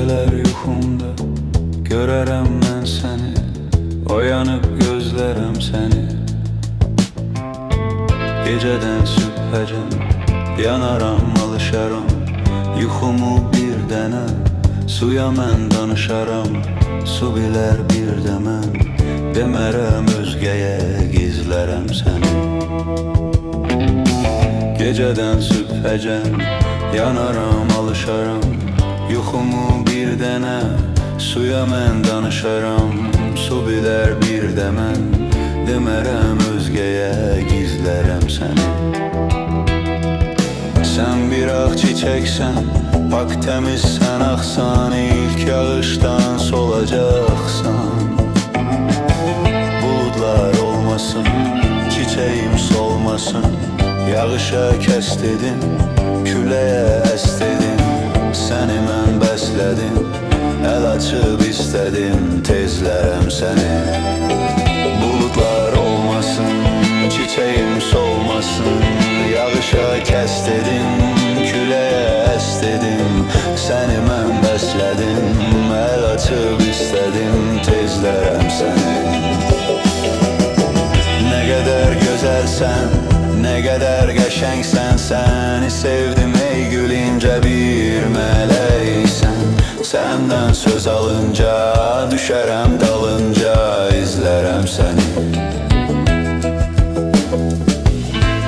Geceler yuxumda görərəm mən səni, oyanıb gözlərəm səni. Gecədən sübhəcən yanaram, alışaram, yuxumu bir dənə suya mən danışaram. Su bilər bir də mən, demərəm özgəyə, gizlərəm səni. Gecədən sübhəcən yanaram, alışaram, yuxumu bir dənə suya mən danışaram. Su bilər bir də mən, demərəm özgəyə, gizlərəm səni. Sən bir ağ çiçəksən, pak təmizsən, axsan, ilk yağışdan solacaqsan. Buludlar olmasın, çiçeğim solmasın, yağışa kəs dedim, küləyə əs dedim. Səni mən bəslədim, əl açıb istədim, tezlərəm səni. Buludlar olmasın, çiçeğim solmasın, yağışa kəs dedim, küləyə əs dedim. Səni mən bəslədim, əl açıb istədim, tezlərəm səni. Nə qədər gözəlsən, nə qədər qəşəngsən, səni sevdim ey gül, incə bir mələksən. Səndən söz alınca, düşərəm dalınca, izlərəm səni.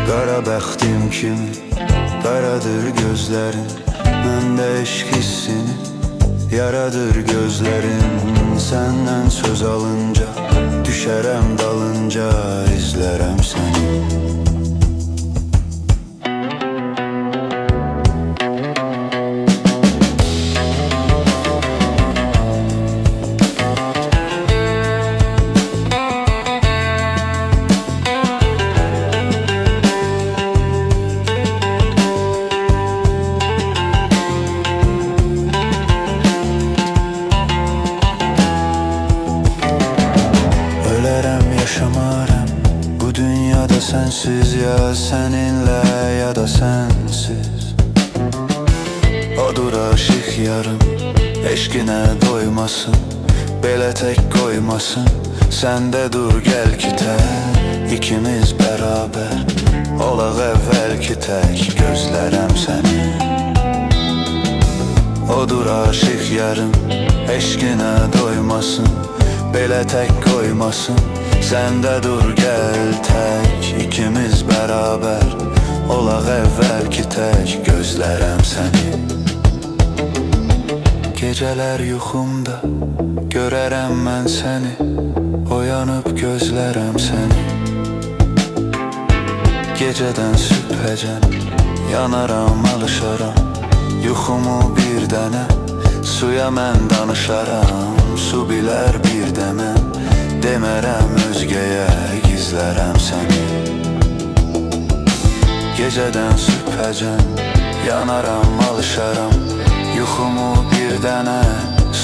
Qara bəxtim kimi qaradır gözlərin, məndə eşq hissini yaradır gözlərin. Səndən söz alınca, düşərəm dalınca, izlərəm səni. Yaşamarım bu dünyada sensiz, ya seninle ya da sensiz. Odur aşık yarım, eşkine doymasın, belə tek koymasın. Sen de dur gel ki tek, ikimiz beraber olaq əvvəl ki tek, gözlərəm səni. Odur aşık yarım, eşkine doymasın, belə tek koymasın. Sen de dur gel tek, ikimiz beraber olaq əvvəl ki tek, gözlərəm səni. Gecələr yuxumda görərəm mən səni, oyanıb gözlərəm səni. Gecədən sübhəcən yanaram, alışaram, yuxumu bir dənə suya mən danışaram. Su bilər bir də mən, demərəm özgəyə, gizlərəm səni. Gecədən sübhəcən yanaram, alışaram, yuxumu bir dənə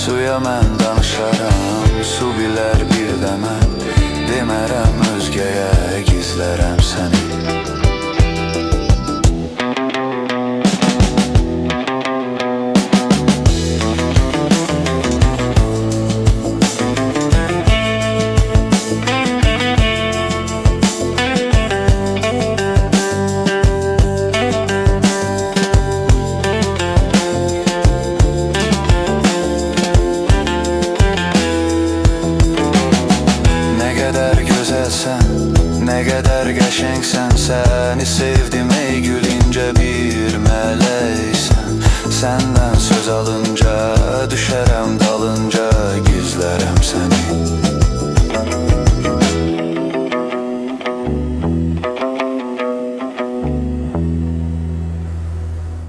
suya mən danışaram. Su bilər bir də mən, demərəm özgəyə, gizlərəm səni. Ne kadar qəşəngsən, səni sevdim ey gül, incə bir mələksən. Sən